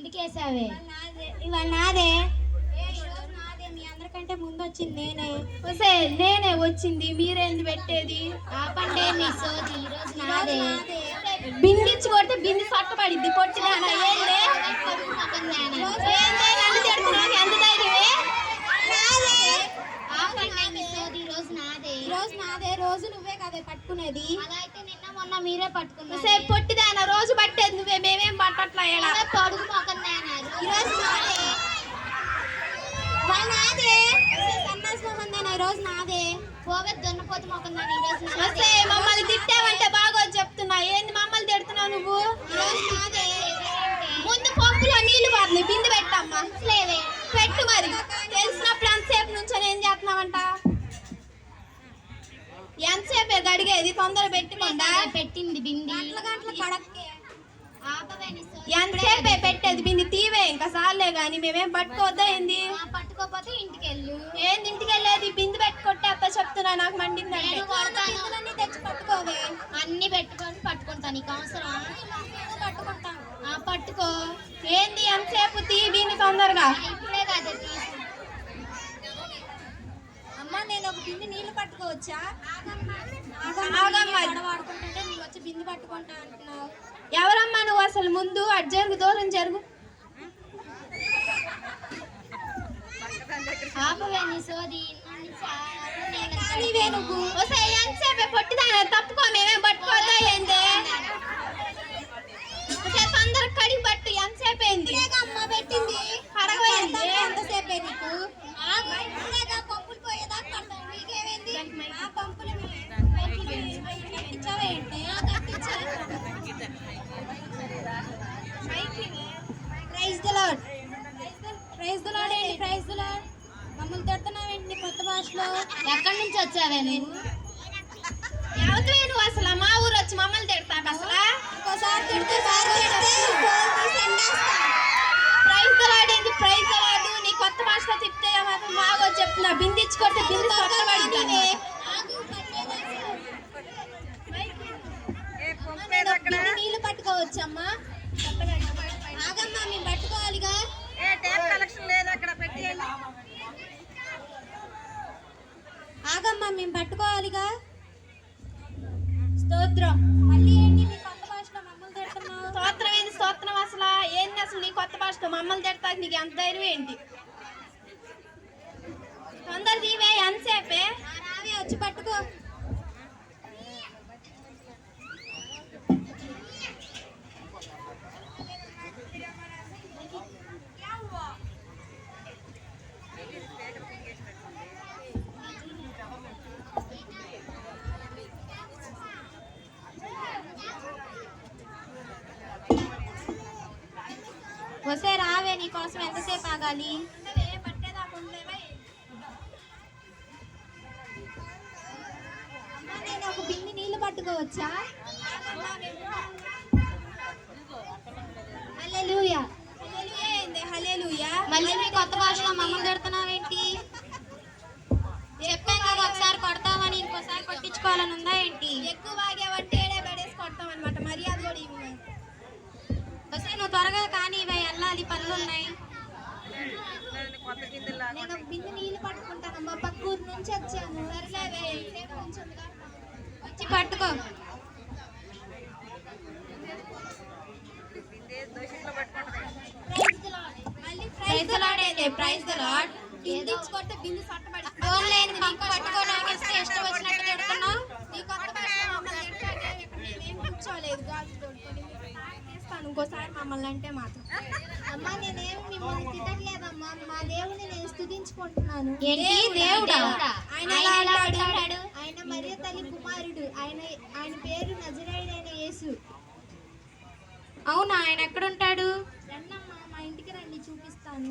ఎందుకు వేసావే? ఇవాళ నాదే. మీ అందరికంటే ముందు వచ్చింది నేనే. నేనే వచ్చింది, మీరేంది పెట్టేది? ఆపండే మీ సోది. ఈ రోజు నాదే. బిందిచ్చి కొడితే బింది పట్టబడిద్ది. పొట్టిదానా ఏందే? నన్ను తిడుతున్నావు, ఎంత ధైర్యమే? ఆపండే మీ సోది. ఈ రోజు నాదే. ఈ రోజు నాదే. రోజు నువ్వే కదే పట్టుకునేది. అలా అయితే నిన్న మొన్న మీరే పట్టుకున్నారు. పొట్టిదానా రోజు పట్టేది నువ్వే, మేమేం పట్టట్లా. పొడుగు మొకందానా ఈ రోజు నాదే. ఇవాళ నాదే. సన్నాసి మొహందేనా? ఈ రోజు నాదే. పోవే దున్నపోతు మొకందానా. ఈ రోజు నాదే. మమ్మల్ని తిట్టావంటే బాగోదు చెప్తున్నా. ఏంది మమ్మల్ని తిడుతున్నావు నువ్వు? ఈ రోజు నాదే. ముందు పంపులో నీళ్లు పారినాయి, బిందు పెట్టమ్మా. లేవే పెట్టు మరి. తెలిసినప్పుడు ఎంతసేపు నుంచో ఏం చేస్తున్నావంట? ఎంతసేపే గడిగేది? తొందర పెట్టుకోండా. పెట్టింది బింది. గంటల కడక్కే. ఆపవే నీ సోది. ఎంతసేపే పెట్టేది బింది? తీవే ఇంకా సార్లే గాని. మేమేం పట్టుకోవద్దా ఏంది? పట్టుకోపోతే ఇంటికి వెళ్ళు. ఏంది ఇంటికి వెళ్ళేది? బిందు పెట్టుకొట్టేస్తా చెప్తున్నా. నాకు మండిందంటే. నేను కొడతాను. బిందులన్నీ తెచ్చి పట్టుకోవే. అన్ని పెట్టుకొని పట్టుకుంటాను. నీకు అవసరం? పట్టుకుంటాను. పట్టుకో. ఏంది ఎంతసేపు? తీ బిందు తొందరగా. ఇప్పుడే కదా తీసు. అమ్మ నేను ఒక బిందె నీళ్లు పట్టుకోవచ్చా? ఆగమ్మా. వాడుకుంటుంటే నువ్వు వచ్చి బిందె పట్టుకుంటా అంటున్నావు. ఎవరమ్మా నువ్వు అసలు? ముందు అటు జరుగు, దూరం జరుగు. ఆపవే నీ సోది. నీవే నువ్వు. ఎంతసేపే పొట్టిదానా? తప్పుకో, మేమేం పట్టుకోవద్దా ఏంది? తొందర కడిగి పట్టు. ఎంతసేపు అయింది? అమ్మ పెట్టింది. అడగవేంది? ఎంతసేపే నీకు? పంపులు పోయేదాకా పడతాం. నీకేమైంది? ఆ పంపులు పెట్టించావేంటి? Praise the lord. Praise the lord ఏంటి? Praise the lord. మమ్మల్ని తిడుతున్నావేంటి కొత్త భాషలో? ఎక్కడి నుంచి వచ్చావే నువ్వు? ఎవరివే నువ్వు అసలు? మా ఊరు వచ్చి మమ్మల్ని తిడతాక అసలు? ఇంకోసారి తిడితే ప్రైజ్ ది లార్డ్ ఏంది? ప్రైజ్ ది లార్డ్ నీ కొత్త భాషలో తిప్పితే మాత్రం బాగో చెప్తున్నా. బిందిచ్చి కొడితే బిందు పట్టబడిద్ది. నీళ్లు పట్టుకోవచ్చమ్మా? ఆగమ్మా మేము పట్టుకోవాలిగా. ఆగమ్మా మేము పట్టుకోవాలిగా. స్తోత్రం. మళ్ళీ ఏంటి నీ కొత్త భాషలో మమ్మల్ని తిడుతున్నావు? స్తోత్రం ఏంది? స్తోత్రం అసలు ఏంది? అసలు నీ కొత్త భాషలో మమ్మల్ని తిడతాక నీకు ఎంత ధైర్యం ఏంటి? తొందర తీవే. ఎంతసేపే? రావే వచ్చి పట్టుకో. వస్తే రావే. నీ కోసం ఎంతసేపు ఆగాలి? నేను ఒక బిందె నీళ్లు పట్టుకోవచ్చా? హల్లెలూయా. హల్లెలూయా ఏంది? హల్లెలూయా. మళ్ళీ నీ కొత్త భాషలో మమ్మల్ని తిడుతున్నావేంటి? చెప్పాం కదా ఒకసారి కొడతామని, ఇంకోసారి కొట్టించుకోవాలని ఉందా ఏంటి? ఎక్కువ వాగావంటే ఏడే పడేసి కొడతాం అనమాట. మర్యాద కూడా ఇవ్వు. వస్తే నువ్వు త్వరగా కానీ ఇవి వెళ్ళాలి, పనులు ఉన్నాయి. నేను ఒక బిందె నీళ్ళు పట్టుకుంటానమ్మా. పక్క ఊరు నుంచి వచ్చాను. సరేలేవే. వచ్చి పట్టుకో. ప్రైజ్ ది లార్డ్ ఏంది? Praise the lord. బిందిచ్చుకొడితే బిందు సట్టబడిద్ది. పట్టుకోవడానికి ఇష్టం వచ్చినట్టు తిడుతున్నావు. నీ కొత్త భాషలో మమ్మల్ని తిడతాకే ఇక్కడ మేమేం కూర్చోలేదు. గాజు తోడుకొని చేస్తాను ఇంకోసారి మమ్మల్ని అంటే మాత్రం. అమ్మా నేనేమి మిమ్మల్ని తిట్టట్లేదమ్మా. మా దేవుని నేను స్తుతించుకుంటున్నాను. ఏంటి దేవుడా? ఆయన ఎలా అంటాడు? ఆయన మరియ తల్లి కుమారుడు. ఆయన పేరు నజరేయుడైన యేసు. అవునా? ఆయన ఎక్కడుంటాడు? రండమ్మా మా ఇంటికి రండి, చూపిస్తాను.